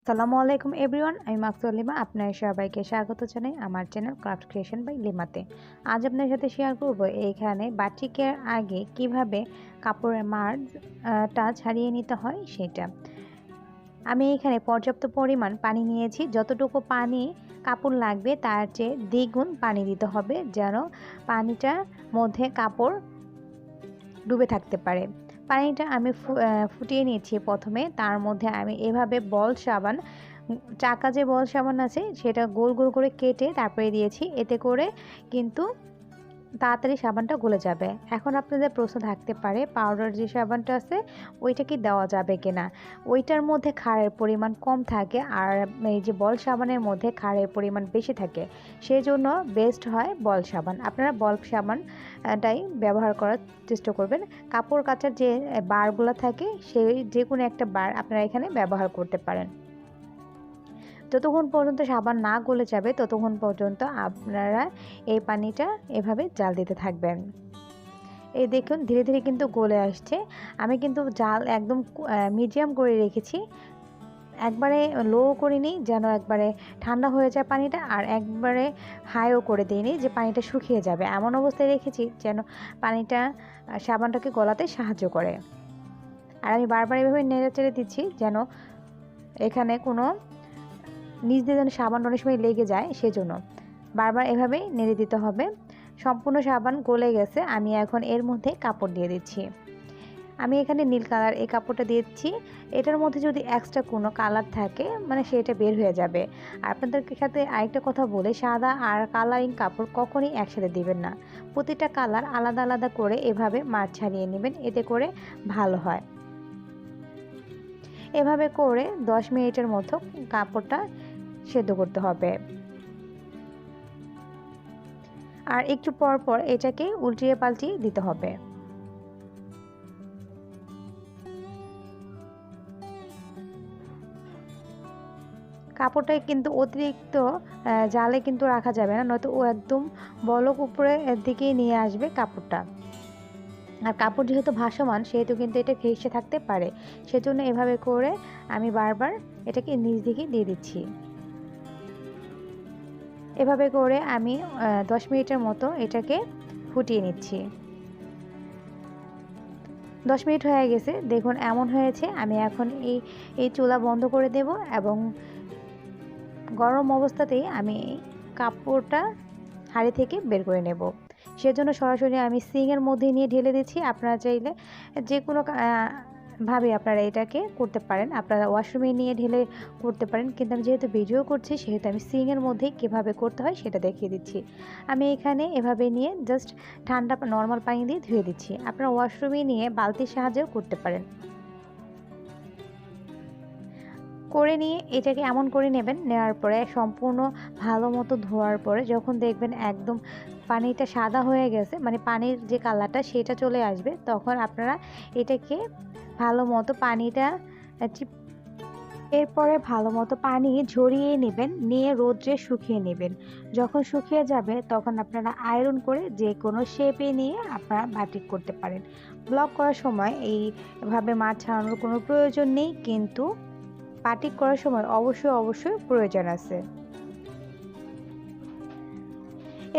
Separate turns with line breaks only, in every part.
আসসালামু আলাইকুম এভরিওয়ান, আমি লিমা। আপনার সবাইকে স্বাগত জানাই আমার চ্যানেল ক্রাফট ক্রিয়েশন বাই লিমাতে। আজ আপনার সাথে শেয়ার করব এইখানে বাটিকের আগে কিভাবে কাপড়ের মারটা ছাড়িয়ে নিতে হয় সেটা। আমি এখানে পর্যাপ্ত পরিমাণ পানি নিয়েছি। যতটুকু পানি কাপড় লাগবে তার চেয়ে দ্বিগুণ পানি দিতে হবে, যেন পানিটার মধ্যে কাপড় ডুবে থাকতে পারে। পানিটা আমি ফুটিয়ে নিয়েছি প্রথমে। তার মধ্যে আমি এভাবে বল সাবান, চাকা যে বল সাবান আছে সেটা গোল গোল করে কেটে তারপরে দিয়েছি। এতে করে কিন্তু তাড়াতাড়ি সাবানটা গলে যাবে। এখন আপনাদের প্রশ্ন থাকতে পারে, পাউডার যে সাবানটা আছে ওইটা কি দেওয়া যাবে কিনা। ওইটার মধ্যে ক্ষারের পরিমাণ কম থাকে, আর এই যে বল সাবানের মধ্যে ক্ষারের পরিমাণ বেশি থাকে। সেই জন্য বেস্ট হয় বল সাবান। আপনারা বল সাবানটাই ব্যবহার করার চেষ্টা করবেন। কাপড় কাচার যে বারগুলো থাকে সেই যে কোনো একটা বার আপনারা এখানে ব্যবহার করতে পারেন। যতক্ষণ পর্যন্ত সাবান না গলে যাবে ততক্ষণ পর্যন্ত আপনারা এই পানিটা এভাবে জাল দিতে থাকবেন। এই দেখুন ধীরে ধীরে কিন্তু গলে আসছে। আমি কিন্তু জাল একদম মিডিয়াম করে রেখেছি, একবারে লো করিনি যেন একবারে ঠান্ডা হয়ে যায় পানিটা, আর একবারে হাইও করে দিইনি যে পানিটা শুকিয়ে যাবে। এমন অবস্থায় রেখেছি যেন পানিটা সাবানটাকে গলাতে সাহায্য করে। আর আমি বারবার এভাবে নেড়ে চেড়ে দিচ্ছি যেন এখানে কোনো নিচ দিয়ে যেন সাবান অনেক সময় লেগে যায়, সেজন্য বারবার এভাবেই নেড়ে দিতে হবে। সম্পূর্ণ সাবান গলে গেছে। আমি এখন এর মধ্যে কাপড় দিয়ে দিচ্ছি। আমি এখানে নীল কালার এই কাপড়টা দিচ্ছি। এটার মধ্যে যদি এক্সট্রা কোনো কালার থাকে মানে সেটা বের হয়ে যাবে। আর আপনাদের সাথে আরেকটা কথা বলে, সাদা আর কালারিং কাপড় কখনই একসাথে দিবেন না। প্রতিটা কালার আলাদা আলাদা করে এভাবে মার ছাড়িয়ে নেবেন, এতে করে ভালো হয়। এভাবে করে 10 মিনিটের মতো কাপড়টা সেদ্ধ করতে হবে। আর একটু পর পর এটাকে উল্টিয়ে পাল্টিয়ে দিতে হবে। কাপড়টা কিন্তু অতিরিক্ত জালে কিন্তু রাখা যাবে না, নয়তো ও একদম বলক উপরের দিকেই নিয়ে আসবে কাপড়টা। আর কাপড় যেহেতু ভাসমান সেহেতু কিন্তু এটা ভেসে থাকতে পারে। সেজন্য এভাবে করে আমি বারবার এটাকে নিচ দিকে দিয়ে দিচ্ছি। এভাবে করে আমি 10 মিনিটের মতো এটাকে ফুটিয়ে নিচ্ছি। 10 মিনিট হয়ে গেছে, দেখুন এমন হয়েছে। আমি এখন এই চুলা বন্ধ করে দেব এবং গরম অবস্থাতেই আমি কাপড়টা হাঁড়ি থেকে বের করে নেব। সেজন্য সরাসরি আমি সিংয়ের মধ্যে নিয়ে ঢেলে দিচ্ছি। আপনারা চাইলে যে কোনো ভাবে আপনারা এটাকে করতে পারেন, আপনারা ওয়াশরুমে নিয়ে ঢেলে করতে পারেন, কিন্তু আমি যেহেতু ভিডিও করছি সেহেতু আমি সিংয়ের মধ্যেই কীভাবে করতে হয় সেটা দেখিয়ে দিচ্ছি। আমি এখানে এভাবে নিয়ে জাস্ট ঠান্ডা নর্মাল পানি দিয়ে ধুয়ে দিচ্ছি। আপনারা ওয়াশরুমে নিয়ে বালতির সাহায্যেও করতে পারেন। করে নিয়ে এটাকে এমন করে নেবেন, নেওয়ার পরে সম্পূর্ণ ভালো মতো ধোয়ার পরে যখন দেখবেন একদম পানিটা সাদা হয়ে গেছে, মানে পানির যে কালারটা সেটা চলে আসবে, তখন আপনারা এটাকে ভালো মতো পানিটা এরপরে ভালো মতো পানি ঝরিয়ে নেবেন, নিয়ে রোদ্রে শুকিয়ে নেবেন। যখন শুকিয়ে যাবে তখন আপনারা আয়রন করে যে কোনো শেপে নিয়ে আপনারা বাটিক করতে পারেন। ব্লক করার সময় এইভাবে মাছ ছাড়ানোর কোনো প্রয়োজন নেই, কিন্তু বাটিক করার সময় অবশ্যই প্রয়োজন আছে।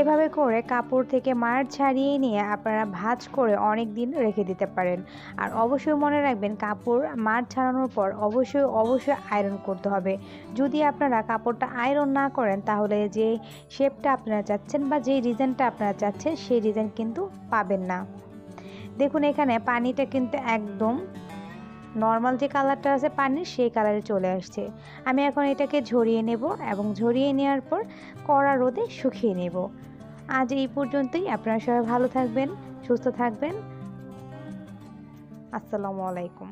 এভাবে করে কাপড় থেকে মার ছাড়িয়ে নিয়ে আপনারা ভাঁজ করে অনেক দিন রেখে দিতে পারেন। আর অবশ্যই মনে রাখবেন, কাপড় মার ছাড়ানোর পর অবশ্যই আয়রন করতে হবে। যদি আপনারা কাপড়টা আয়রন না করেন তাহলে যে শেপটা আপনারা চাচ্ছেন বা যে ডিজাইনটা আপনারা চাচ্ছেন সেই ডিজাইন কিন্তু পাবেন না। দেখুন এখানে পানিটা কিন্তু একদম নর্মাল যে কালারটা আছে পানির, সেই কালারে চলে আসছে। আমি এখন এটাকে ঝরিয়ে নেব এবং ঝরিয়ে নেওয়ার পর কড়া রোদে শুকিয়ে নেব। আজ এই পর্যন্তই। আপনারা সবাই ভালো থাকবেন, সুস্থ থাকবেন। আসসালামু আলাইকুম।